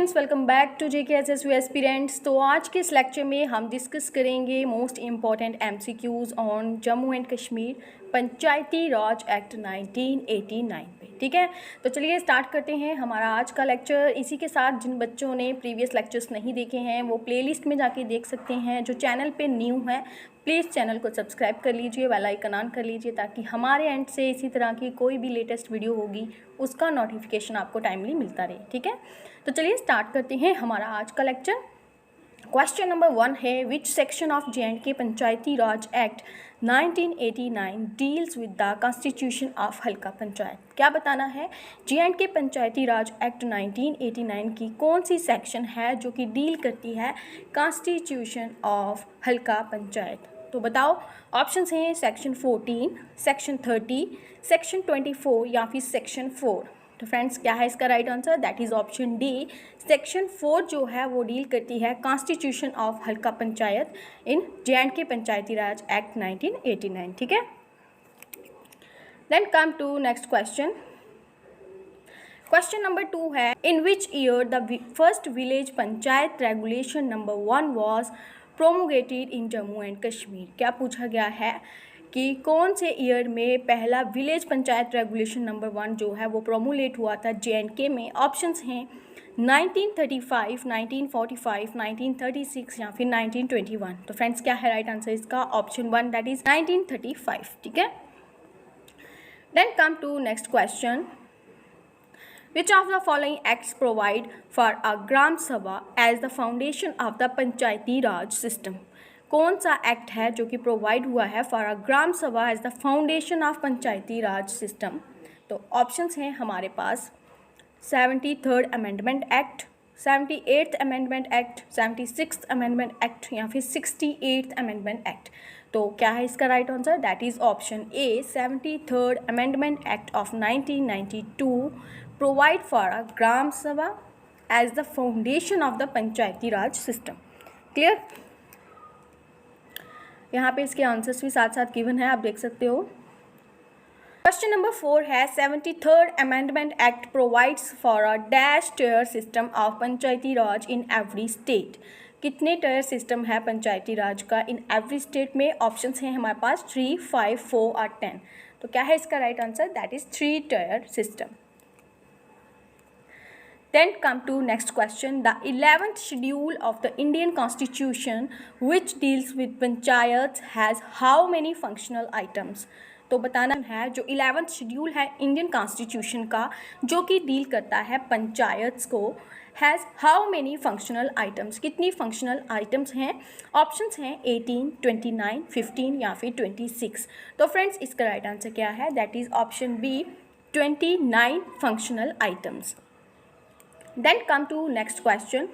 Friends, welcome back to JKSSU aspirants. तो आज के इस लेक्चर में हम डिस्कस करेंगे most important MCQs on Jammu and Kashmir Panchayati Raj act 1989 पे। ठीक है, तो चलिए स्टार्ट करते हैं हमारा आज का लेक्चर। इसी के साथ जिन बच्चों ने प्रीवियस लेक्चर्स नहीं देखे हैं वो प्लेलिस्ट में जाके देख सकते हैं। जो चैनल पे न्यू है प्लीज़ चैनल को सब्सक्राइब कर लीजिए, बेल आइकन ऑन कर लीजिए ताकि हमारे एंड से इसी तरह की कोई भी लेटेस्ट वीडियो होगी उसका नोटिफिकेशन आपको टाइमली मिलता रहे। ठीक है, तो चलिए स्टार्ट करते हैं हमारा आज का लेक्चर। क्वेश्चन नंबर 1 है, which section of JNK Panchayati Raj act 1989 deals with the constitution of हल्का पंचायत। क्या बताना है, JNK पंचायती राज एक्ट 1989 की कौन सी सेक्शन है जो कि डील करती है कॉन्स्टिट्यूशन ऑफ हल्का पंचायत। तो बताओ, ऑप्शंस हैं सेक्शन 14, सेक्शन 30, सेक्शन 24 या फिर सेक्शन 4। तो फ्रेंड्स, क्या है इसका right answer? That is option D. Section 4 जो है वो डील करती है कॉन्स्टिट्यूशन ऑफ हल्का panchayat in JNK Panchayati Raj act 1989। ठीक है, then come to next question. Question number 2 है, in which year the first village panchayat regulation number 1 was promulgated in Jammu and Kashmir. क्या पूछा गया है कि कौन से ईयर में पहला विलेज पंचायत रेगुलेशन नंबर 1 जो है वो प्रोमोलेट हुआ था JNK में। ऑप्शंस हैं 1935, 1945, 1936 या फिर 1921। तो फ्रेंड्स, क्या है राइट आंसर इसका? Option 1 that is 1935। ठीक है, then come to next question. Which of the following acts provide for a Gram Sabha as the foundation of the Panchayati Raj system? कौन सा एक्ट है जो कि प्रोवाइड हुआ है for a gram sabha as the foundation of Panchayati Raj system? तो options हैं हमारे पास 73rd amendment act, 78th amendment act, 76th amendment act या फिर 68th अमेंडमेंट एक्ट। तो क्या है इसका right answer? That is option A, 73rd amendment act of 1992 provide for a gram sabha as the foundation of the Panchayati Raj system. Clear? यहाँ पे इसके answers भी साथ साथ गिवन है, आप देख सकते हो। क्वेश्चन नंबर 4 है, 73rd amendment act provides for a dash tier system of Panchayati Raj in every state. कितने टियर सिस्टम है पंचायती राज का इन एवरी स्टेट में? ऑप्शंस हैं हमारे पास 3, 5, 4 और 10। तो क्या है इसका right answer? That is 3 tier system. Then come to next question. The 11th schedule of the Indian Constitution which deals with panchayats has how many functional items? तो बताना है जो 11th शेड्यूल है इंडियन कॉन्स्टिट्यूशन का जो कि deal करता है पंचायत्स को, has how many functional items. कितनी फंक्शनल आइटम्स हैं? ऑप्शंस हैं 18, 29, 15 या फिर 26। तो फ्रेंड्स, इसका राइट आंसर क्या है? That is option B, 29 functional items. Then come to next question.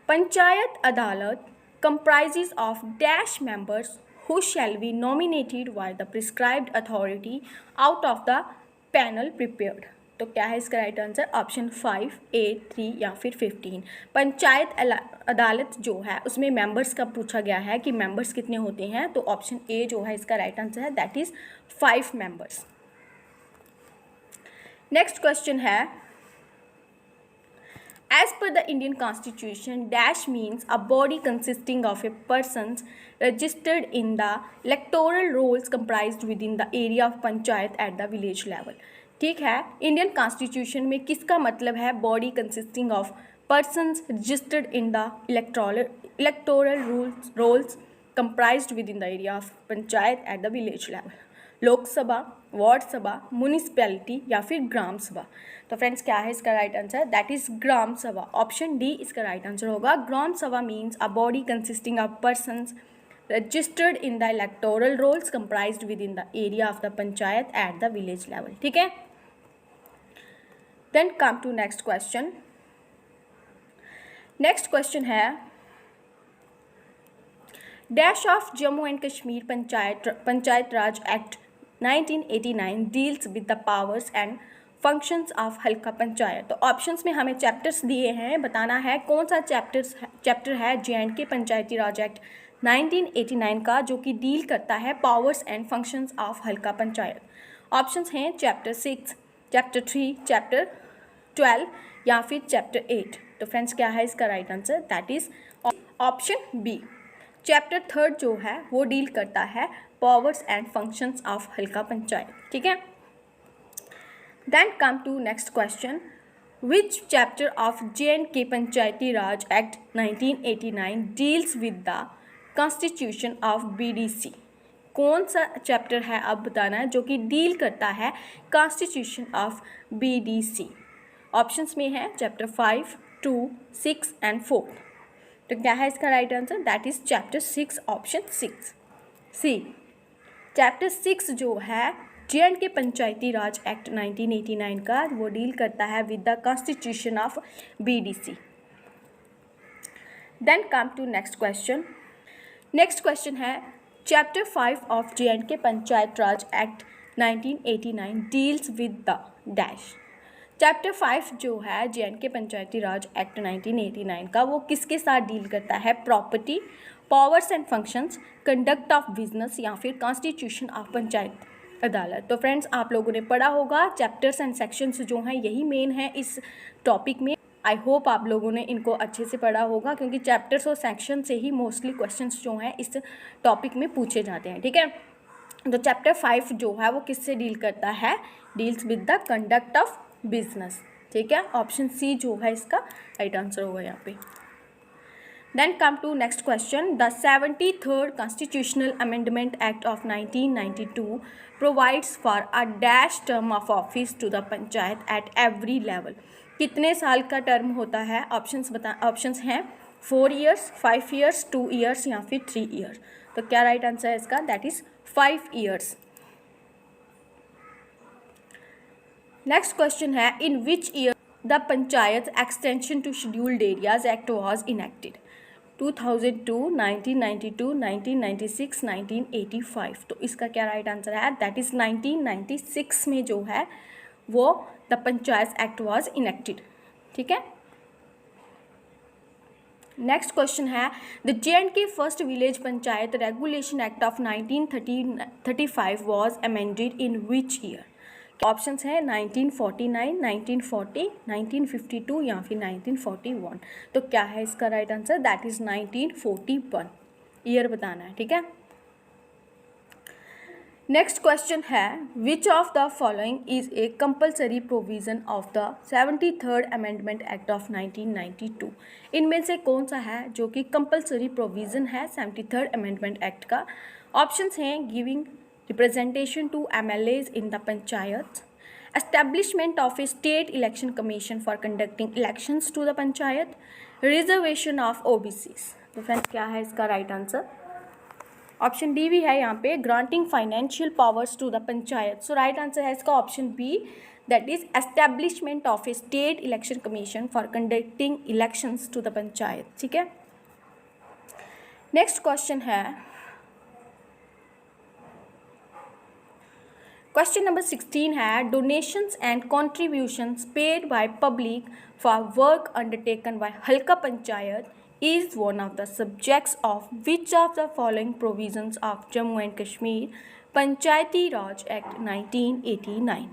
Panchayat Adalat comprises of dash members who shall be nominated by the prescribed authority out of the panel prepared. तो क्या है इसका right answer? Option 5, 8, 3 या फिर 15। पंचायत अदालत जो है उसमें मेंबर्स का पूछा गया है कि मेंबर्स कितने होते हैं। तो ऑप्शन ए जो है इसका राइट आंसर है, that is 5 members. Next question है, as per the Indian Constitution, dash means a body consisting of a persons registered in the electoral rolls comprised within the area of panchayat at the village level. ठीक है, Indian constitution में किसका मतलब है body consisting of persons registered in the electoral rolls comprised within the area of panchayat at the village level? Lok Sabha, ward sabha, municipality या फिर ग्राम सभा। तो friends, क्या है इसका right answer? That is gram sabha. Option D इसका राइट आंसर होगा। Gram sabha means a body consisting of persons registered in the electoral rolls comprised within the area of the panchayat at the village level. ठीक है, then come to next question. Next question है, dash of Jammu and Kashmir panchayat Raj act 1989 deals with the powers and functions of हल्का पंचायत। तो options में हमें chapters दिए हैं, बताना है कौन सा चैप्टर है JNK पंचायती राज एक्ट 1989 का जो कि डील करता है पावर्स एंड फंक्शंस ऑफ हल्का पंचायत। ऑप्शंस हैं चैप्टर 6, चैप्टर 3, चैप्टर 12 या फिर चैप्टर 8? तो फ्रेंड्स क्या है इसका right answer? That is option B. Chapter 3 जो है वो डील करता है पावर्स एंड फंक्शंस ऑफ हल्का पंचायत, ठीक है। Then come to next question, which chapter of J&K Panchayati Raj act 1989 deals with the constitution of BDC? कौन सा चैप्टर है अब बताना है जो कि डील करता है कॉन्स्टिट्यूशन ऑफ BDC? ऑप्शंस में है चैप्टर 5, 2, 6 एंड 4। तो क्या है इसका right answer? That is chapter 6, option 6 C. Chapter 6 जो है J&K पंचायती राज एक्ट 1989 का, वो डील करता है with the constitution of BDC। Then come to next question. Next question है, chapter 5 of J&K panchayat Raj act 1989 deals with the dash. Chapter 5 जो है J&K Panchayati Raj act 1989 का, वो किसके साथ डील करता है? Property, powers and functions, conduct of business या फिर कॉन्स्टिट्यूशन ऑफ पंचायत अदालत। तो फ्रेंड्स आप लोगों ने पढ़ा होगा, चैप्टर्स एंड सेक्शंस जो हैं यही मेन है इस टॉपिक में। आई होप आप लोगों ने इनको अच्छे से पढ़ा होगा, क्योंकि चैप्टर्स और सेक्शन से ही मोस्टली क्वेश्चंस जो हैं इस टॉपिक में पूछे जाते हैं, ठीक है। तो चैप्टर 5 जो है वो किससे डील करता है? Deals with the conduct of business, ठीक है। ऑप्शन सी जो है इसका राइट आंसर होगा यहाँ पे। Then come to next question, the 73rd constitutional amendment act of 1992 provides for a dash term of office to the panchayat at every level. कितने साल का टर्म होता है? ऑप्शंस हैं 4 ईयर्स, 5 ईयर्स, 2 ईयर्स या फिर 3 ईयर्स। तो क्या राइट आंसर है इसका? That is 5 years. Next question है, in which year the panchayat extension to scheduled areas act was enacted? 2002, 1992, 1996, 1985। तो इसका क्या राइट आंसर है? दैट इज 1996 में जो है वो the panchayat act was enacted, ठीक है। नेक्स्ट क्वेश्चन है, the J&K first village panchayat regulation act of 1935 was amended in which year? Options हैं 1949, 1940, 1952 या फिर 1941। तो क्या है इसका right answer? That is 1941। Year बताना है, ठीक है। नेक्स्ट क्वेश्चन है, which of the following is a compulsory provision of the 73rd amendment act of 1992? इनमें से कौन सा है जो कि कंपल्सरी प्रोविजन है 73rd अमेंडमेंट एक्ट का? ऑप्शंस हैं giving representation to MLAs in the panchayat, establishment of a state election commission for conducting elections to the panchayat, reservation of OBCs। तो फ्रेंड्स क्या है इसका राइट आंसर? ऑप्शन डी भी है यहाँ पे, granting financial powers to the panchayat. So right answer है इसका option B, that is establishment of a state election commission for conducting elections to the panchayat, ठीक है। नेक्स्ट क्वेश्चन है, क्वेश्चन नंबर 16 है, donations and contributions paid by public for work undertaken by हल्का panchayat is one of the subjects of which of the following provisions of Jammu and Kashmir Panchayati Raj act 1989?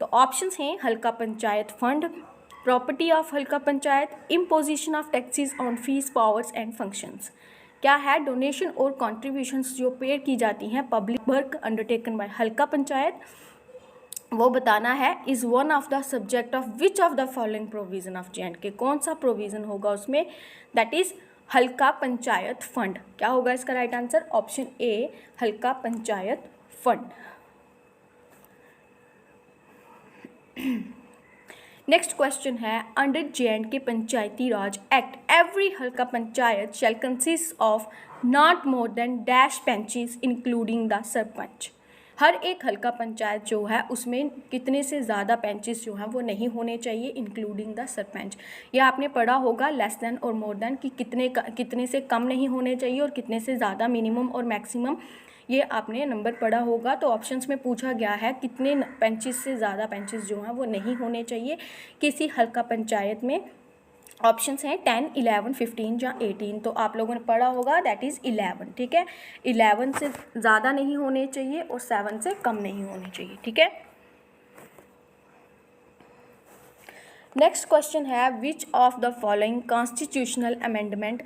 तो options हैं हल्का panchayat fund, property of हल्का panchayat, imposition of taxes on fees, powers and functions. क्या है? Donation और contributions जो paid की जाती हैं पब्लिक वर्क अंडरटेकन बाय हल्का पंचायत, वो बताना है is one of the subject of which of the following provision of J&K? कौन सा प्रोविज़न होगा उसमें? दैट इज़ हल्का पंचायत फंड। क्या होगा इसका right answer? Option A, Halqa panchayat fund. Next question है, under J&K Panchayati Raj act every Halqa panchayat shall consist of not more than dash panches including the sarpanch. हर एक हल्का पंचायत जो है उसमें कितने से ज़्यादा बेंचेस जो हैं वो नहीं होने चाहिए इंक्लूडिंग द सरपंच। ये आपने पढ़ा होगा लेस देन और मोर देन कि कितने से कम नहीं होने चाहिए और कितने से ज़्यादा, मिनिमम और मैक्सिमम, ये आपने नंबर पढ़ा होगा। तो ऑप्शंस में पूछा गया है कितने बेंचेस से ज़्यादा बेंचेस जो हैं वो नहीं होने चाहिए किसी हल्का पंचायत में। ऑप्शंस हैं 10, 11, 15 या 18। तो आप लोगों ने पढ़ा होगा दैट इज़ 11, ठीक है। 11 से ज़्यादा नहीं होने चाहिए और 7 से कम नहीं होने चाहिए, ठीक है। नेक्स्ट क्वेश्चन है which of the following constitutional amendment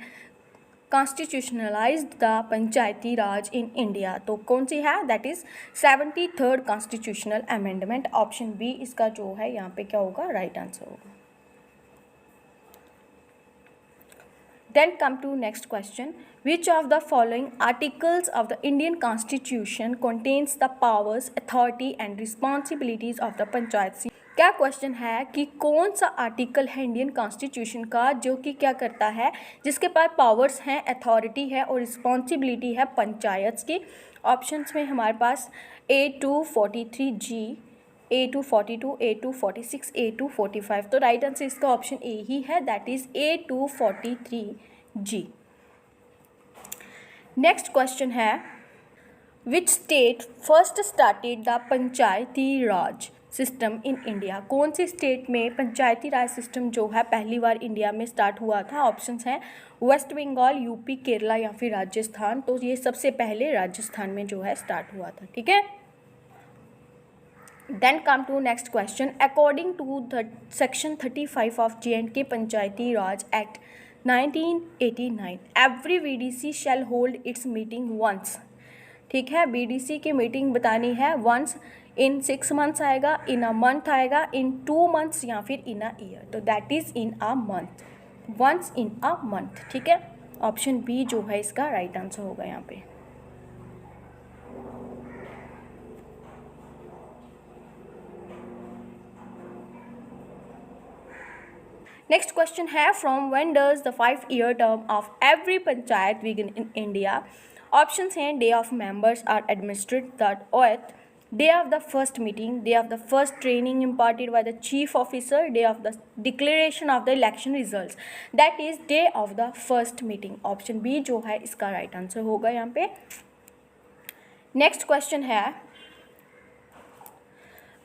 constitutionalized the Panchayati Raj in India. तो कौन सी है, that is 73rd constitutional amendment. Option B इसका जो है यहाँ पे क्या होगा, राइट आंसर होगा। Then come to next question. Which of the following articles of the Indian Constitution contains the powers, authority and responsibilities of the panchayat. क्या question है कि कौन सा आर्टिकल है इंडियन कॉन्स्टिट्यूशन का जो कि क्या करता है, जिसके पास पावर्स हैं, अथॉरिटी है और रिस्पॉन्सिबिलिटी है पंचायत की। ऑप्शंस में हमारे पास A243G, A242, A246, A245। तो राइट आंसर इसका ऑप्शन ए ही है, that is A243G। Next question है which state first started the Panchayati Raj system in India. कौन सी स्टेट में पंचायती राज सिस्टम जो है पहली बार इंडिया में स्टार्ट हुआ था। ऑप्शंस हैं वेस्ट बंगाल, यूपी, केरला या फिर राजस्थान। तो ये सबसे पहले राजस्थान में जो है स्टार्ट हुआ था, ठीक है। Then come to next question. According to the section 35 of J&K Panchayati Raj Act 1989, every VDC shall hold its meeting once। ठीक है, BDC की मीटिंग बतानी है once in 6 months आएगा, in a month आएगा, in 2 months या फिर in a year। तो that is in a month, once in a month, ठीक है। ऑप्शन बी जो है इसका राइट आंसर होगा यहाँ पे। नेक्स्ट क्वेश्चन है from when does the 5-year term of every panchayat begin in India. Options हैं day of members are administered the oath, day of the first meeting, day of the first training imparted by the chief officer, day of the declaration of the election results. That is day of the first meeting. Option B जो है इसका right answer होगा यहाँ पे। Next question है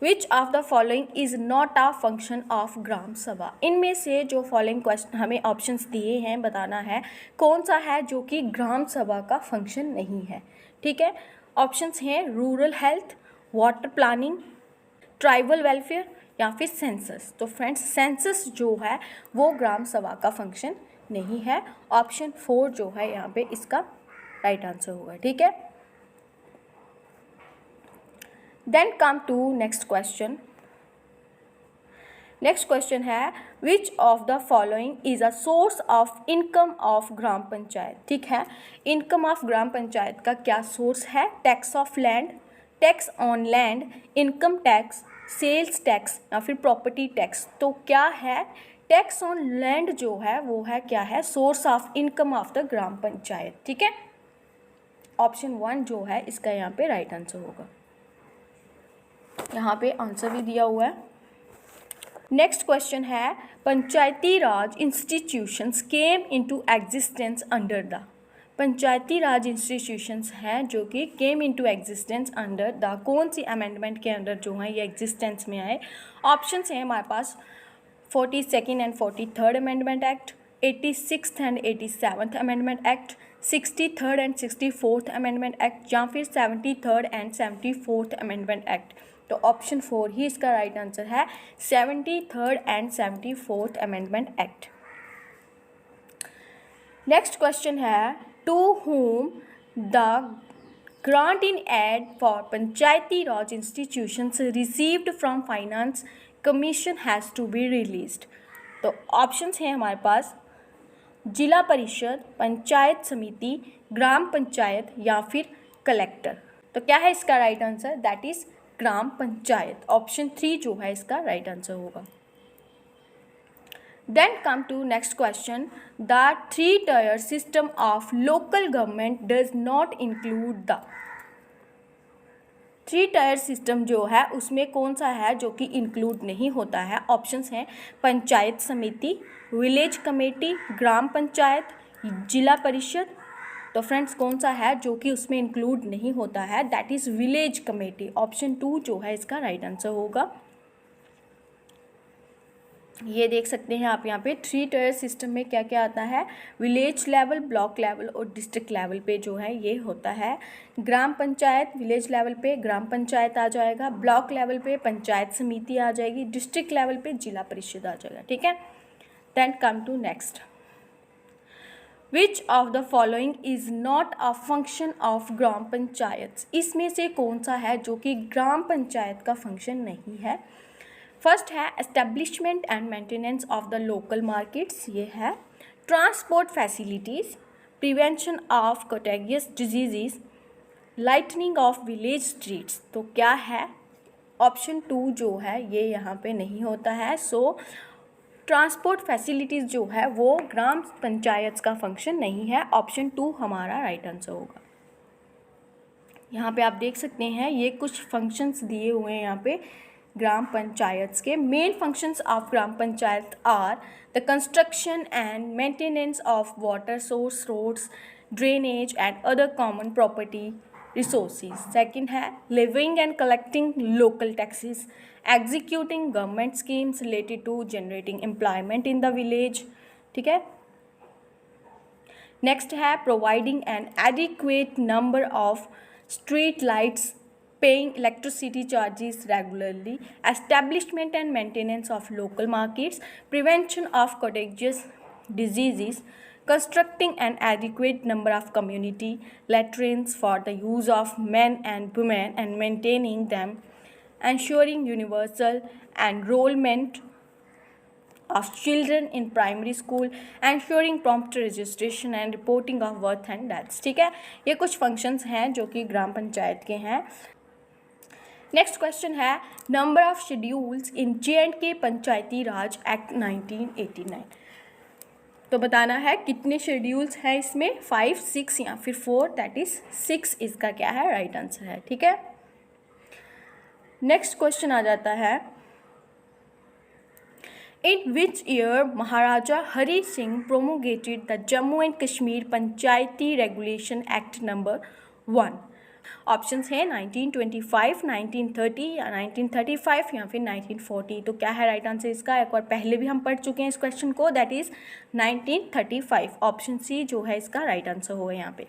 which of the following is not a function of Gram Sabha. इनमें से जो फॉलोइंग क्वेश्चन हमें ऑप्शंस दिए हैं, बताना है कौन सा है जो कि ग्राम सभा का फंक्शन नहीं है, ठीक है। ऑप्शंस हैं rural health, water planning, tribal welfare या फिर सेंसस। तो फ्रेंड्स सेंसस जो है वो ग्राम सभा का फंक्शन नहीं है। ऑप्शन 4 जो है यहाँ पे इसका राइट आंसर होगा, ठीक है। Then come to next question. Next question है which of the following is a source of income of Gram panchayat. ठीक है, इनकम ऑफ ग्राम पंचायत का क्या सोर्स है। Tax of land, tax on land, income tax, sales tax या फिर प्रॉपर्टी टैक्स। तो क्या है, टैक्स ऑन लैंड जो है वो है क्या है, source of income of the Gram panchayat. ठीक है, ऑप्शन 1 जो है इसका यहाँ पे राइट आंसर होगा। यहाँ पे आंसर भी दिया हुआ है। नेक्स्ट क्वेश्चन है Panchayati Raj institutions came into existence under the. Panchayati Raj institutions हैं जो कि came into existence under the, कौन सी अमेंडमेंट के अंदर जो है ये एग्जिस्टेंस में आए। ऑप्शंस हैं हमारे पास 42nd and 43rd amendment act, 86th and 87th amendment act, 63rd and 64th amendment act या फिर 73rd and 74th amendment act. तो ऑप्शन 4 ही इसका राइट आंसर है, 73rd and 74th amendment act. Next question है to whom the grant in aid for Panchayati Raj institutions received from finance commission has to be released। तो options हैं हमारे पास जिला परिषद, पंचायत समिति, ग्राम पंचायत या फिर कलेक्टर। तो क्या है इसका right answer, that is Gram Panchayat. Option 3 जो है इसका राइट आंसर होगा। Then come to next question, the 3-tier system of local government does not include the. 3-tier system जो है उसमें कौन सा है जो कि इंक्लूड नहीं होता है। ऑप्शंस हैं पंचायत समिति, विलेज कमेटी, ग्राम पंचायत, जिला परिषद। तो फ्रेंड्स कौन सा है जो कि उसमें इंक्लूड नहीं होता है, that is village committee. Option 2 जो है इसका राइट आंसर होगा। ये देख सकते हैं आप यहाँ पे 3 टायर सिस्टम में क्या क्या आता है, विलेज लेवल, ब्लॉक लेवल और डिस्ट्रिक्ट लेवल पे जो है ये होता है। ग्राम पंचायत, विलेज लेवल पे ग्राम पंचायत आ जाएगा, ब्लॉक लेवल पे पंचायत समिति आ जाएगी, डिस्ट्रिक्ट लेवल पे जिला परिषद आ जाएगा, ठीक है। Then come to next, which of the following is not a function of Gram panchayat, इसमें से कौन सा है जो कि ग्राम पंचायत का फंक्शन नहीं है। फर्स्ट है establishment and maintenance of the local markets, ये है। Transport facilities, prevention of contagious disease, lighting of village streets, तो क्या है, ऑप्शन 2 जो है ये यहाँ पे नहीं होता है। सो ट्रांसपोर्ट फैसिलिटीज़ जो है वो ग्राम पंचायत का फंक्शन नहीं है, ऑप्शन 2 हमारा राइट आंसर होगा। यहाँ पे आप देख सकते हैं ये कुछ फंक्शंस दिए हुए हैं यहाँ पे ग्राम पंचायत के। Main functions of Gram panchayat are the construction and maintenance of water source, roads, drainage and other common property resources. Second है levying and collecting local taxes, executing government schemes related to generating employment in the village, ठीक है। Next है providing an adequate number of street lights, paying electricity charges regularly, establishment and maintenance of local markets, prevention of contagious diseases, constructing an adequate number of community latrines for the use of men and women and maintaining them, ensuring universal enrollment of children in primary school, ensuring prompt registration and reporting of birth and deaths, ठीक है। ये कुछ functions हैं जो कि ग्राम पंचायत के हैं। Next question है number of schedules in J&K Panchayati Raj act 1989, तो बताना है कितने शेड्यूल्स हैं इसमें, 5, 6 या फिर 4, दैट इज 6 इसका क्या है राइट आंसर है, ठीक है। नेक्स्ट क्वेश्चन आ जाता है in which year Maharaja Hari Singh promulgated the Jammu and Kashmir Panchayati regulation act number 1। Options हैं 1925, 1930 या 1935 या फिर 1940, तो क्या है राइट आंसर इसका, एक बार पहले भी हम पढ़ चुके हैं इस क्वेश्चन को, दैट इज 1935, ऑप्शन सी जो है इसका राइट आंसर होगा यहाँ पे।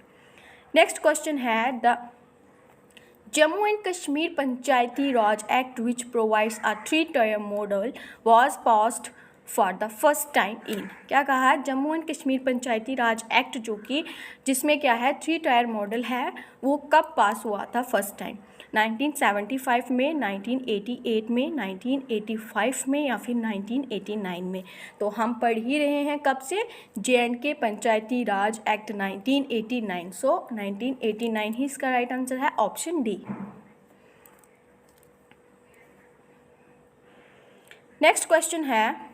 नेक्स्ट क्वेश्चन है the Jammu and Kashmir Panchayati Raj act which provides a 3-tier model was passed for the first time in, क्या कहा है, जम्मू एंड कश्मीर पंचायती राज एक्ट जो कि जिसमें क्या है 3-tier मॉडल है, वो कब पास हुआ था फर्स्ट टाइम, 1975 में, 1988 में, 1985 में या फिर 1989 में। तो हम पढ़ ही रहे हैं कब से, J&K पंचायती राज एक्ट 1989, सो 1989 ही इसका राइट आंसर है, ऑप्शन डी। नेक्स्ट क्वेश्चन है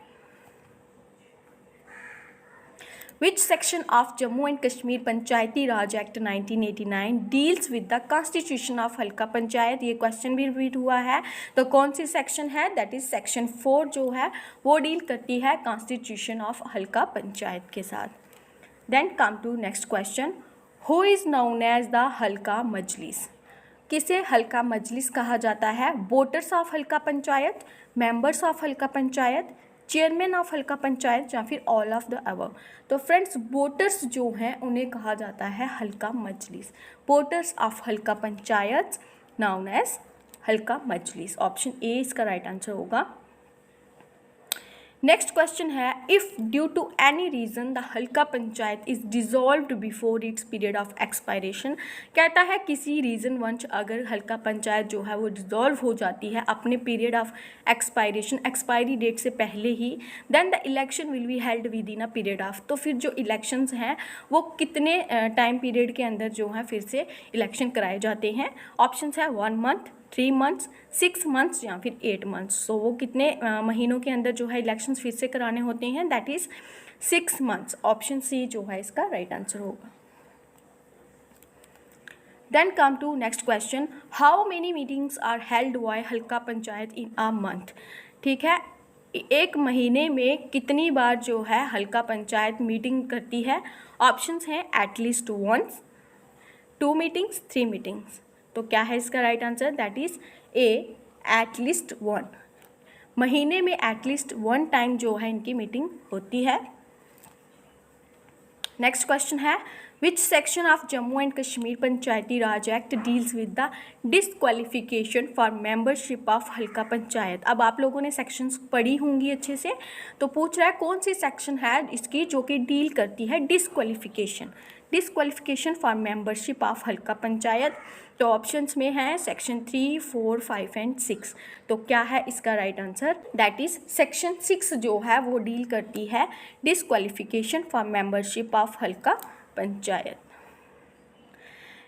Which section of Jammu and Kashmir Panchayati Raj act 1989 deals with the constitution of हल्का पंचायत, ये क्वेश्चन भी रिपीट हुआ है, तो कौन सी सेक्शन है, दैट इज सेक्शन 4 जो है वो डील करती है कॉन्स्टिट्यूशन ऑफ हल्का पंचायत के साथ। Then come to next question, who is known as the Halka Majlis, किसे हल्का मजलिस कहा जाता है, वोटर्स ऑफ हल्का पंचायत, मेंबर्स ऑफ हल्का पंचायत, चेयरमैन ऑफ हल्का पंचायत या फिर ऑल ऑफ द अबव। तो फ्रेंड्स वोटर्स जो हैं उन्हें कहा जाता है हल्का मजलिस, वोटर्स ऑफ हल्का पंचायत नाउन एज हल्का मजलिस, ऑप्शन ए इसका राइट आंसर होगा। नेक्स्ट क्वेश्चन है if due to any reason the Halqa panchayat is dissolved before its period of expiration, कहता है किसी रीज़न वंश अगर हल्का पंचायत जो है वो डिज़ोल्व हो जाती है अपने period of expiration, expiry date से पहले ही, then the election will be held within a period of, तो फिर जो इलेक्शंस हैं वो कितने टाइम पीरियड के अंदर जो है फिर से इलेक्शन कराए जाते हैं, ऑप्शन है 1 month, 3 months, 6 months या फिर 8 months। सो वो कितने महीनों के अंदर जो है इलेक्शंस फिर से कराने होते हैं, that is 6 months, option C जो है इसका राइट आंसर होगा। Then come to next question, how many meetings are held by हल्का पंचायत इन अ मंथ, ठीक है, एक महीने में कितनी बार जो है हल्का पंचायत मीटिंग करती है, ऑप्शंस हैं एटलीस्ट वंस, 2 meetings, 3 meetings, तो क्या है इसका right answer, that is a at least 1। महीने में एटलीस्ट 1 टाइम जो है इनकी मीटिंग होती है। नेक्स्ट क्वेश्चन है which section of Jammu and Kashmir Panchayati Raj act deals with the disqualification for membership of हल्का पंचायत। अब आप लोगों ने सेक्शंस पढ़ी होंगी अच्छे से, तो पूछ रहा है कौन सी सेक्शन है इसकी जो कि डील करती है डिसक्वालिफिकेशन फॉर मेंबरशिप ऑफ हल्का पंचायत। तो ऑप्शंस में है सेक्शन 3, 4, 5 एंड 6। तो क्या है इसका right answer? That is section 6 जो है वो डील करती है डिसक्वालिफिकेशन फॉर मेंबरशिप ऑफ हल्का पंचायत।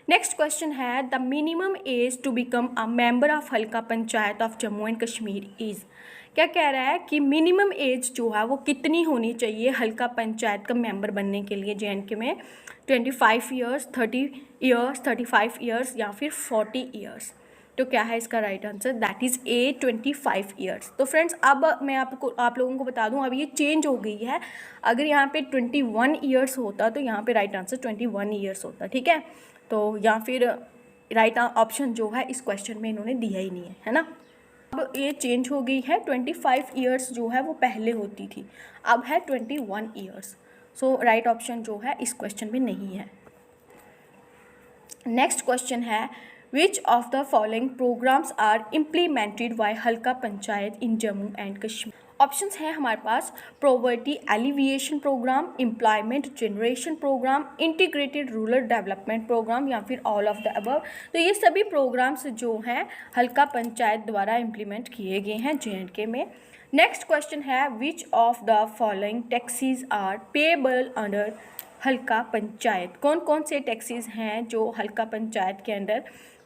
नेक्स्ट क्वेश्चन है the minimum age to become a member of हल्का panchayat of Jammu and Kashmir is. क्या कह रहा है कि मिनिमम एज जो है वो कितनी होनी चाहिए हल्का पंचायत का मेंबर बनने के लिए JNK में? 25 ईयर्स, 30 ईयर्स, 35 ईयर्स या फिर 40 ईयर्स। तो क्या है इसका right answer? That is a 25 years. तो फ्रेंड्स अब मैं आप लोगों को बता दूं अब ये चेंज हो गई है। अगर यहाँ पे 21 ईयर्स होता तो यहाँ पे राइट आंसर 21 ईयर्स होता, ठीक है। तो या फिर राइट ऑप्शन जो है इस क्वेश्चन में इन्होंने दिया ही नहीं है ना। अब ये चेंज हो गई है, 25 ईयर्स जो है वो पहले होती थी, अब है 21 ईयर्स। सो राइट ऑप्शन जो है इस क्वेश्चन में नहीं है। नेक्स्ट क्वेश्चन है which of the following programmes are implemented by हल्का panchayat in Jammu and Kashmir. Options हैं हमारे पास poverty alleviation programme, employment generation programme, integrated rural development programme या फिर ऑल ऑफ द अबव। तो ये सभी प्रोग्राम्स जो हैं हल्का पंचायत द्वारा इम्प्लीमेंट किए गए हैं JNK में। नेक्स्ट क्वेश्चन है which of the following taxes are payable under Halka Panchayat. कौन कौन से टैक्सेस हैं जो हल्का पंचायत के अंदर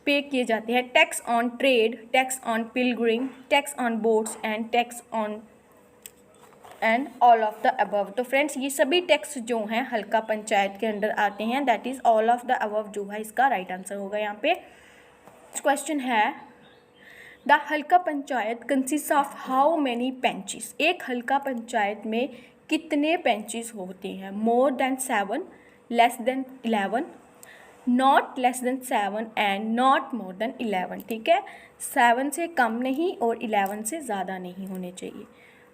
पे किए जाते हैं? Tax on trade, tax on Pilgrim, tax on boats and tax on and all of the above. तो फ्रेंड्स ये सभी टैक्स जो हैं हल्का पंचायत के अंदर आते हैं, that is all of the above जो है इसका राइट आंसर होगा यहाँ पे। क्वेश्चन है the Halqa panchayat consist of how many panches. एक हल्का पंचायत में कितने पेंचेस होते हैं? More than 7, less than 11, not less than 7 and not more than 11, ठीक है। 7 से कम नहीं और 11 से ज़्यादा नहीं होने चाहिए।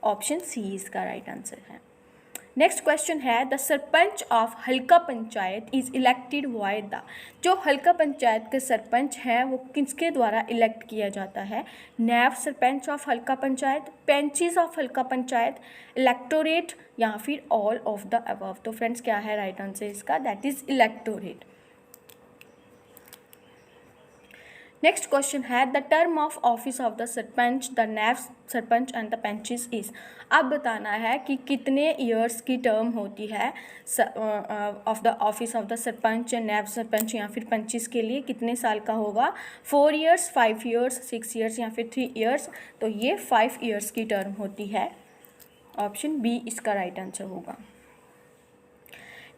ऑप्शन सी इसका राइट आंसर है। नेक्स्ट क्वेश्चन है द सरपंच ऑफ हल्का panchayat is elected by the. जो हल्का पंचायत के सरपंच हैं वो किसके द्वारा इलेक्ट किया जाता है? नैब सरपंच ऑफ हल्का पंचायत, पेंचेस ऑफ हल्का पंचायत, इलेक्टोरेट या फिर ऑल ऑफ द अबव। तो फ्रेंड्स क्या है राइट आंसर इसका? That is electorate. Next question है the term of office of the sarpanch, the naib sarpanch and the panches is. अब बताना है कि कितने ईयर्स की टर्म होती है of the office of the sarpanch, naib sarpanch या फिर पंचेस के लिए कितने साल का होगा? 4 ईयर्स, 5 ईयर्स, 6 ईयर्स या फिर 3 ईयर्स। तो ये 5 ईयर्स की टर्म होती है। ऑप्शन बी इसका राइट आंसर होगा।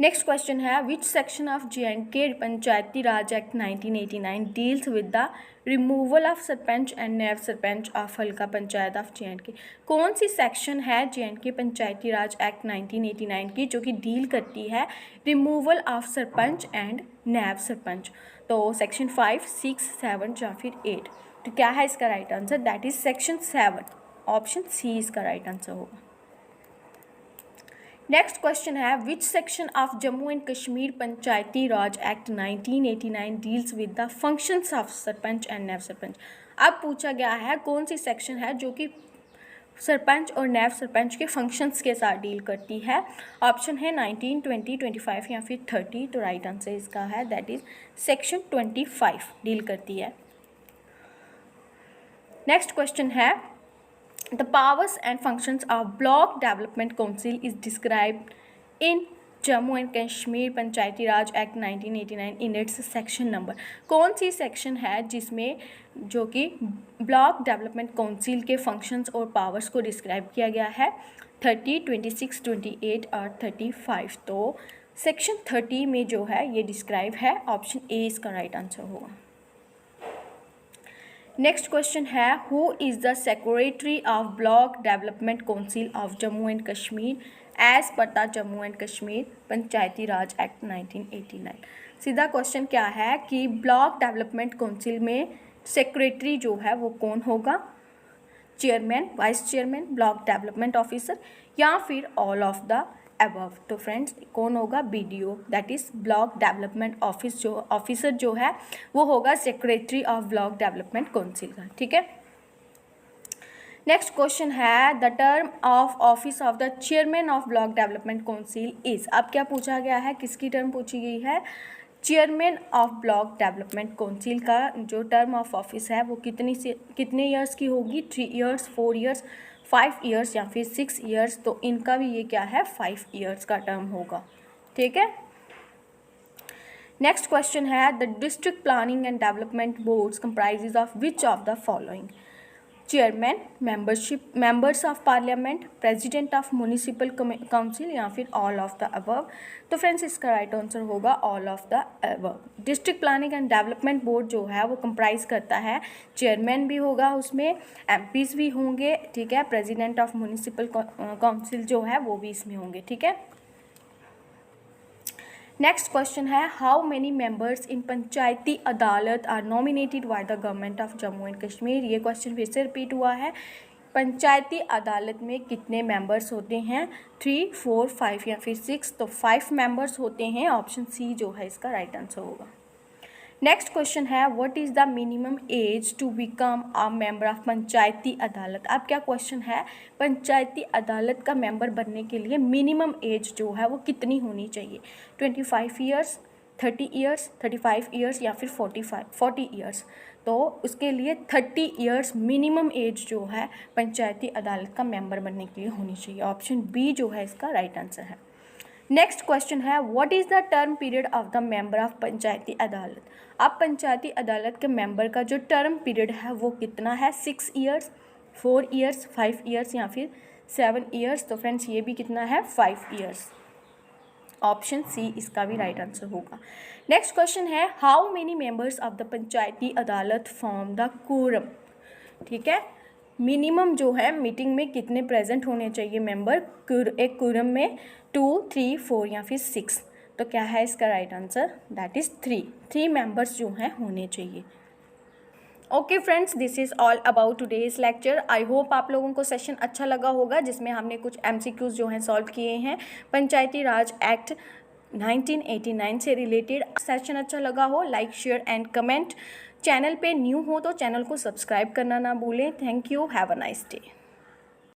नेक्स्ट क्वेश्चन है which section of JNK Panchayati Raj act 1989 deals with the removal of sarpanch and naib sarpanch of हल्का पंचायत ऑफ JNK। कौन सी सेक्शन है JNK पंचायती राज एक्ट 1989 की जो कि डील करती है removal of sarpanch and naib sarpanch? तो सेक्शन 5, 6, 7 या फिर 8। तो क्या है इसका right answer? That is section 7। Option C इसका राइट आंसर होगा। नेक्स्ट क्वेश्चन है which section of Jammu and Kashmir Panchayati Raj act 1989 deals with the functions of sarpanch and naib sarpanch. अब पूछा गया है कौन सी सेक्शन है जो कि सरपंच और नैब सरपंच के फंक्शंस के साथ डील करती है। ऑप्शन है 19, 20, 25 या फिर 30। तो राइट आंसर इसका है दैट इज सेक्शन 25 डील करती है। नेक्स्ट क्वेश्चन है the powers and functions of block development council is described in Jammu and Kashmir Panchayati Raj act 1989 in its section number। कौन सी सेक्शन है जिसमें जो कि ब्लॉक डेवलपमेंट काउंसिल के फंक्शंस और पावर्स को डिस्क्राइब किया गया है? 30, 26, 28 और 35। तो सेक्शन 30 में जो है ये डिस्क्राइब है। ऑप्शन ए इसका राइट आंसर होगा। नेक्स्ट क्वेश्चन है who is the secretary of block development council of Jammu and Kashmir as per the Jammu and Kashmir Panchayati Raj act 1989। सीधा क्वेश्चन क्या है कि ब्लॉक डेवलपमेंट काउंसिल में सेक्रेटरी जो है वो कौन होगा? Chairman, vice chairman, block development officer या फिर ऑल ऑफ द अबव। तो फ्रेंड्स कौन होगा? BDO, that is block development officer जो है वो होगा secretary of block development council का। ठीक है। नेक्स्ट क्वेश्चन है the term of office of the chairman of block development council is. अब क्या पूछा गया है? किसकी टर्म पूछी गई है? Chairman of block development council का जो टर्म ऑफ ऑफिस है वो कितने ईयर्स की होगी? 3 ईयर्स, 4 ईयर्स, 5 ईयर्स या फिर 6 ईयर्स। तो इनका भी ये क्या है? 5 ईयर्स का टर्म होगा। ठीक है। नेक्स्ट क्वेश्चन है the district planning and development boards comprises of which of the following? Chairman, members of parliament, president of municipal council या फिर ऑल ऑफ द अबव। तो फ्रेंड्स इसका राइट आंसर होगा all of the above. District planning and development board जो है वो comprise करता है, चेयरमैन भी होगा उसमें, MPs भी होंगे, ठीक है, प्रेसिडेंट ऑफ म्यूनिसिपल काउंसिल जो है वो भी इसमें होंगे। ठीक है। नेक्स्ट क्वेश्चन है how many members in Panchayati Adalat are nominated by the government of Jammu and Kashmir. ये क्वेश्चन फिर से रिपीट हुआ है। पंचायती अदालत में कितने मेंबर्स होते हैं? 3, 4, 5 या फिर 6। तो 5 मेंबर्स होते हैं। ऑप्शन सी जो है इसका राइट आंसर होगा। नेक्स्ट क्वेश्चन है what is the minimum age to become a member of Panchayati Adalat. अब क्या क्वेश्चन है? पंचायती अदालत का मेंबर बनने के लिए मिनिमम एज जो है वो कितनी होनी चाहिए? 25 ईयर्स, 30 ईयर्स, 35 ईयर्स या फिर 40 ईयर्स। तो उसके लिए 30 ईयर्स मिनिमम एज जो है पंचायती अदालत का मेंबर बनने के लिए होनी चाहिए। ऑप्शन बी जो है इसका राइट आंसर है। नेक्स्ट क्वेश्चन है what is the term period of the member of Panchayati Adalat. अब पंचायती अदालत के मेंबर का जो टर्म पीरियड है वो कितना है? 6 ईयर्स, 4 ईयर्स, 5 ईयर्स या फिर 7 ईयर्स। तो फ्रेंड्स ये भी कितना है? 5 ईयर्स। ऑप्शन सी इसका भी राइट आंसर होगा। नेक्स्ट क्वेश्चन है how many members of the Panchayati Adalat form the quorum. ठीक है। मिनिमम जो है मीटिंग में कितने प्रेजेंट होने चाहिए मेंबर एक कोरम में? 2, 3, 4 या फिर 6। तो क्या है इसका right answer? That is 3 members जो हैं होने चाहिए। Okay friends, this is all about today's lecture. I hope आप लोगों को सेशन अच्छा लगा होगा जिसमें हमने कुछ MCQs जो हैं सॉल्व किए हैं पंचायती राज एक्ट 1989 से रिलेटेड। सेशन अच्छा लगा हो like, share and comment. Channel पे न्यू हो तो चैनल को सब्सक्राइब करना ना भूलें। Thank you, have a nice day.